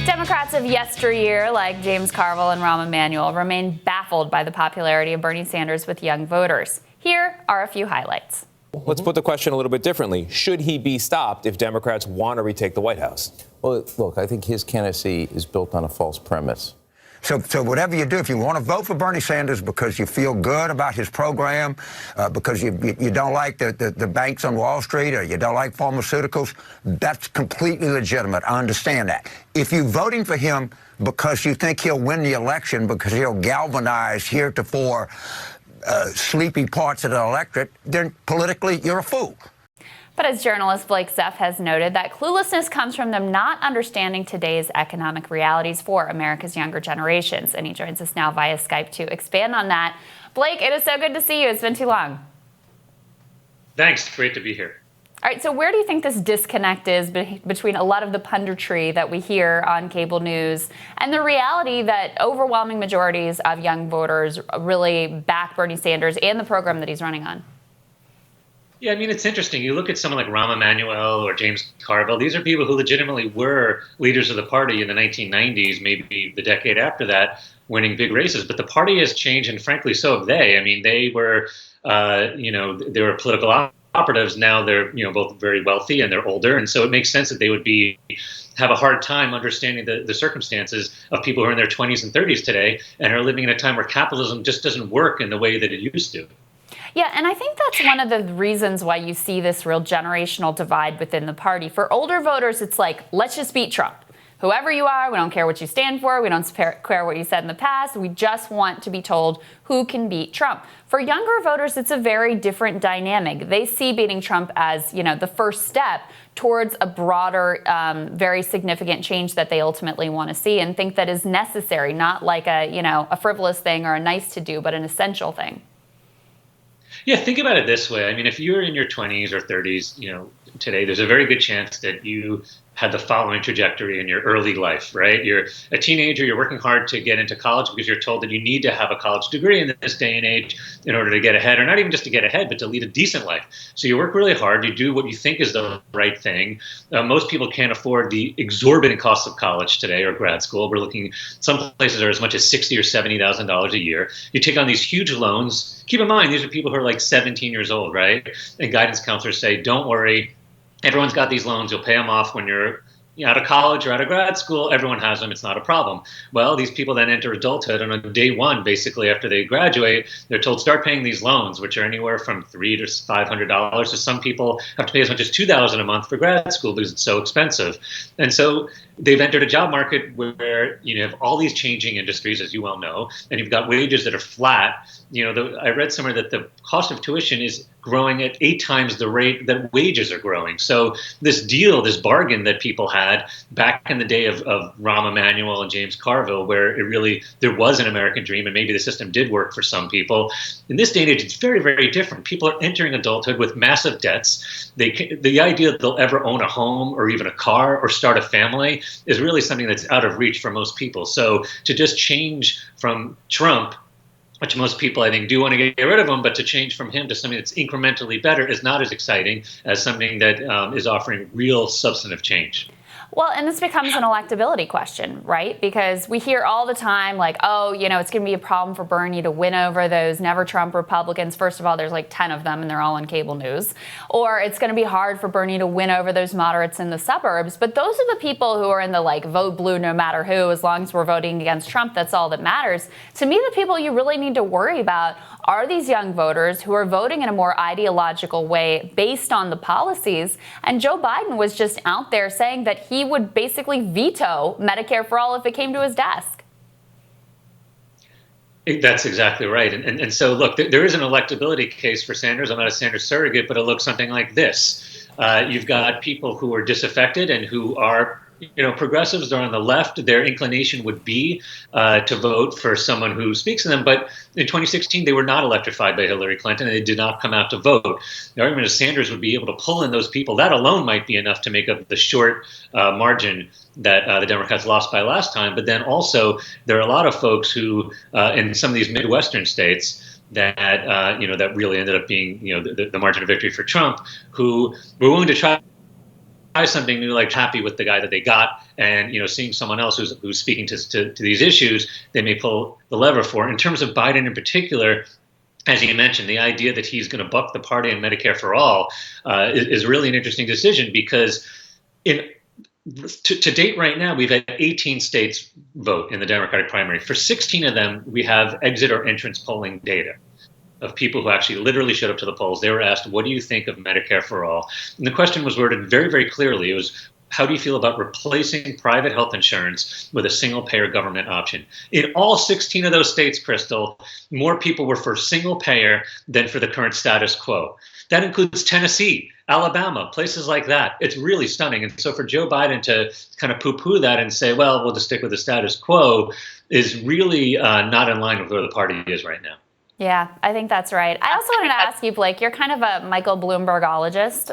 Democrats of yesteryear, like James Carville and Rahm Emanuel, remain baffled by the popularity of Bernie Sanders with young voters. Here are a few highlights. Let's put the question a little bit differently. Should he be stopped if Democrats want to retake the White House? Well, look, I think his candidacy is built on a false premise. So whatever you do, if you want to vote for Bernie Sanders because you feel good about his program, because you don't like the banks on Wall Street or you don't like pharmaceuticals, that's completely legitimate. I understand that. If you're voting for him because you think he'll win the election because he'll galvanize heretofore sleepy parts of the electorate, then politically you're a fool. But as journalist Blake Zeff has noted, that cluelessness comes from them not understanding today's economic realities for America's younger generations. And he joins us now via Skype to expand on that. Blake, it is so good to see you. It's been too long. Thanks. Great to be here. All right, so where do you think this disconnect is between a lot of the punditry that we hear on cable news and the reality that overwhelming majorities of young voters really back Bernie Sanders and the program that he's running on? Yeah, I mean, it's interesting. You look at someone like Rahm Emanuel or James Carville. These are people who legitimately were leaders of the party in the 1990s, maybe the decade after that, winning big races. But the party has changed, and frankly, so have they. I mean, they were, they were political operatives. Now they're, both very wealthy and they're older. And so it makes sense that they would have a hard time understanding the circumstances of people who are in their 20s and 30s today and are living in a time where capitalism just doesn't work in the way that it used to. Yeah, and I think that's one of the reasons why you see this real generational divide within the party. For older voters, it's like, let's just beat Trump. Whoever you are, we don't care what you stand for. We don't care what you said in the past. We just want to be told who can beat Trump. For younger voters, it's a very different dynamic. They see beating Trump as, the first step towards a broader, very significant change that they ultimately want to see and think that is necessary, not like a frivolous thing or a nice to do, but an essential thing. Yeah, think about it this way. I mean, if you're in your 20s or 30s, today, there's a very good chance that you had the following trajectory in your early life, right? You're a teenager, you're working hard to get into college because you're told that you need to have a college degree in this day and age in order to get ahead, or not even just to get ahead, but to lead a decent life. So you work really hard, you do what you think is the right thing. Most people can't afford the exorbitant costs of college today or grad school. We're looking, some places are as much as $60,000 or $70,000 a year. You take on these huge loans. Keep in mind, these are people who are like 17 years old, right? And guidance counselors say, don't worry, everyone's got these loans. You'll pay them off when you're out of college or out of grad school. Everyone has them. It's not a problem. Well, these people then enter adulthood, and on day one, basically after they graduate, they're told start paying these loans, which are anywhere from $300 to $500. So some people have to pay as much as $2,000 a month for grad school because it's so expensive. And so they've entered a job market where you have all these changing industries, as you well know, and you've got wages that are flat. I read somewhere that the cost of tuition is growing at 8 times the rate that wages are growing. So this this bargain that people had back in the day of Rahm Emanuel and James Carville, where there was an American dream and maybe the system did work for some people. In this day and age, it's very, very different. People are entering adulthood with massive debts. The idea that they'll ever own a home or even a car or start a family is really something that's out of reach for most people. So to just change from Trump, which most people, I think, do want to get rid of him, but to change from him to something that's incrementally better is not as exciting as something that is offering real substantive change. Well, and this becomes an electability question, right? Because we hear all the time like, it's going to be a problem for Bernie to win over those never Trump Republicans. First of all, there's like 10 of them and they're all on cable news. Or it's going to be hard for Bernie to win over those moderates in the suburbs. But those are the people who are in the vote blue no matter who, as long as we're voting against Trump, that's all that matters. To me, the people you really need to worry about are these young voters who are voting in a more ideological way based on the policies. And Joe Biden was just out there saying that he would basically veto Medicare for all if it came to his desk. That's exactly right. And so, look, there is an electability case for Sanders. I'm not a Sanders surrogate, but it looks something like this. You've got people who are disaffected and who are progressives are on the left. Their inclination would be to vote for someone who speaks to them. But in 2016, they were not electrified by Hillary Clinton, and they did not come out to vote. The argument is Sanders would be able to pull in those people. That alone might be enough to make up the short margin that the Democrats lost by last time. But then also, there are a lot of folks who, in some of these Midwestern states, that that really ended up being the margin of victory for Trump, who were willing to try something new, like happy with the guy that they got, and seeing someone else who's speaking to these issues, they may pull the lever for. In terms of Biden in particular, as you mentioned, the idea that he's going to buck the party on Medicare for all is really an interesting decision, because to date right now, we've had 18 states vote in the Democratic primary. For 16 of them, we have exit or entrance polling data of people who actually literally showed up to the polls. They were asked, what do you think of Medicare for all? And the question was worded very, very clearly. It was, how do you feel about replacing private health insurance with a single-payer government option? In all 16 of those states, Crystal, more people were for single-payer than for the current status quo. That includes Tennessee, Alabama, places like that. It's really stunning. And so for Joe Biden to kind of poo-poo that and say, well, we'll just stick with the status quo, is really not in line with where the party is right now. Yeah, I think that's right. I also wanted to ask you, Blake, you're kind of a Michael Bloombergologist.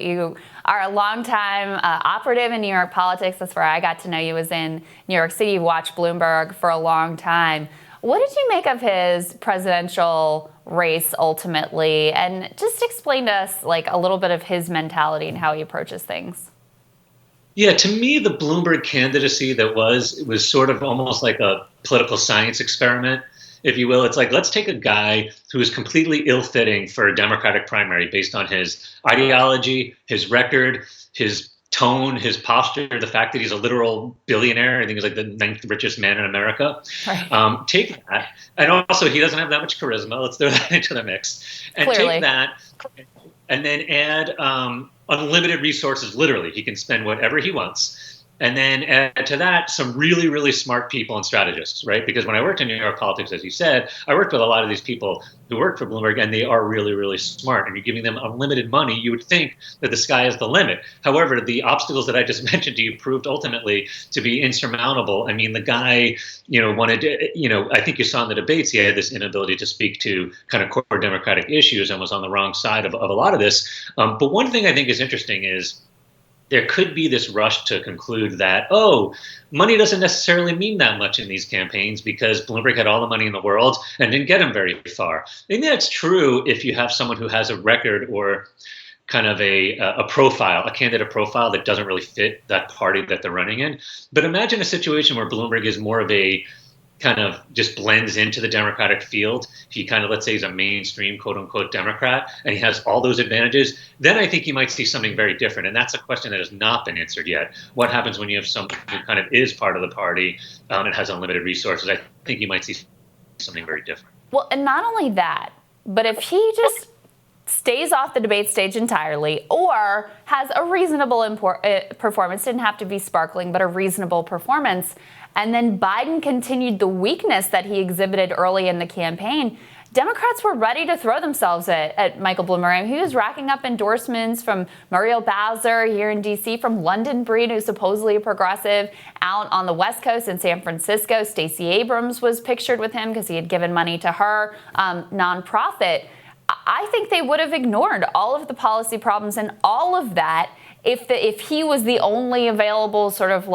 You are a longtime operative in New York politics. That's where I got to know you, was in New York City. You watched Bloomberg for a long time. What did you make of his presidential race ultimately? And just explain to us a little bit of his mentality and how he approaches things. Yeah, to me, the Bloomberg candidacy it was sort of almost like a political science experiment, if you will. It's like, let's take a guy who is completely ill-fitting for a Democratic primary based on his ideology, his record, his tone, his posture, the fact that he's a literal billionaire. I think he's like the 9th richest man in America. Right. Take that. And also, he doesn't have that much charisma. Let's throw that into the mix. And Clearly. Take that and then add unlimited resources, literally. He can spend whatever he wants. And then add to that some really, really smart people and strategists, right? Because when I worked in New York politics, as you said, I worked with a lot of these people who work for Bloomberg, and they are really, really smart. And you're giving them unlimited money, you would think that the sky is the limit. However, the obstacles that I just mentioned to you proved ultimately to be insurmountable. I mean, the guy, wanted to, I think you saw in the debates, he had this inability to speak to kind of core Democratic issues and was on the wrong side of a lot of this. But one thing I think is interesting is, there could be this rush to conclude that, money doesn't necessarily mean that much in these campaigns because Bloomberg had all the money in the world and didn't get him very far. I think that's true if you have someone who has a record or kind of a profile, a candidate profile that doesn't really fit that party that they're running in. But imagine a situation where Bloomberg is more of a kind of just blends into the Democratic field. He kind of, let's say he's a mainstream, quote unquote, Democrat, and he has all those advantages. Then I think you might see something very different. And that's a question that has not been answered yet. What happens when you have someone who kind of is part of the party and has unlimited resources? I think you might see something very different. Well, and not only that, but if he just stays off the debate stage entirely or has a reasonable performance, didn't have to be sparkling, but a reasonable performance, and then Biden continued the weakness that he exhibited early in the campaign, Democrats were ready to throw themselves at Michael Bloomberg. He was racking up endorsements from Muriel Bowser here in D.C., from London Breed, who's supposedly a progressive, out on the West Coast in San Francisco. Stacey Abrams was pictured with him because he had given money to her nonprofit. I think they would have ignored all of the policy problems and all of that if he was the only available sort of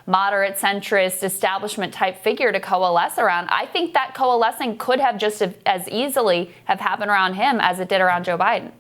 moderate centrist establishment type figure to coalesce around. I think that coalescing could have just as easily have happened around him as it did around Joe Biden.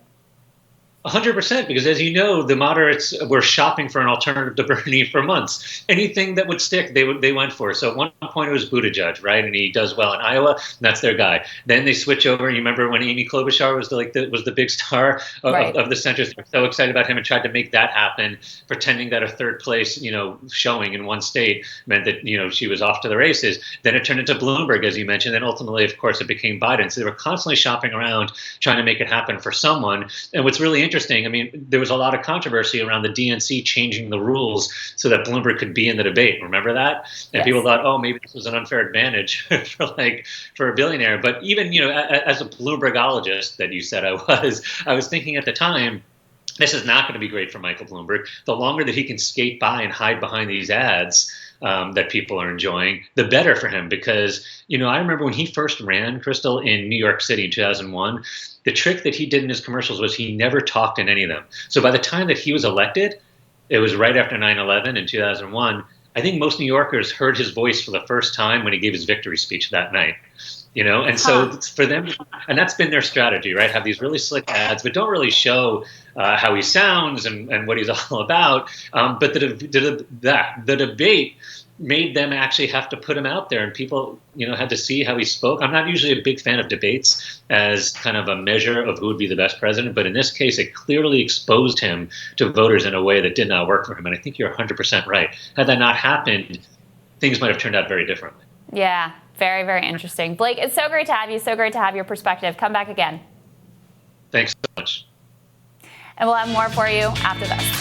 100%, because as you know, the moderates were shopping for an alternative to Bernie for months. Anything that would stick, they went for. So at one point it was Buttigieg, right? And he does well in Iowa, and that's their guy. Then they switch over. You remember when Amy Klobuchar was the big star of the centrists? They were so excited about him and tried to make that happen, pretending that a third place, showing in one state meant that, she was off to the races. Then it turned into Bloomberg, as you mentioned. And ultimately, of course, it became Biden. So they were constantly shopping around, trying to make it happen for someone. And what's really interesting, I mean, there was a lot of controversy around the DNC changing the rules so that Bloomberg could be in the debate. Remember that? And people thought, maybe this was an unfair advantage for a billionaire. But even, as a Bloombergologist that you said I was thinking at the time, this is not going to be great for Michael Bloomberg. The longer that he can skate by and hide behind these ads that people are enjoying, the better for him. Because, I remember when he first ran, Crystal, in New York City in 2001, the trick that he did in his commercials was he never talked in any of them. So by the time that he was elected, it was right after 9/11 in 2001. I think most New Yorkers heard his voice for the first time when he gave his victory speech that night. And so for them, and that's been their strategy, right? Have these really slick ads, but don't really show how he sounds and what he's all about. But the debate made them actually have to put him out there, and people, had to see how he spoke. I'm not usually a big fan of debates as kind of a measure of who would be the best president, but in this case, it clearly exposed him to voters in a way that did not work for him. And I think you're 100% right. Had that not happened, things might have turned out very differently. Yeah, very, very interesting. Blake, it's so great to have you. So great to have your perspective. Come back again. Thanks so much. And we'll have more for you after this.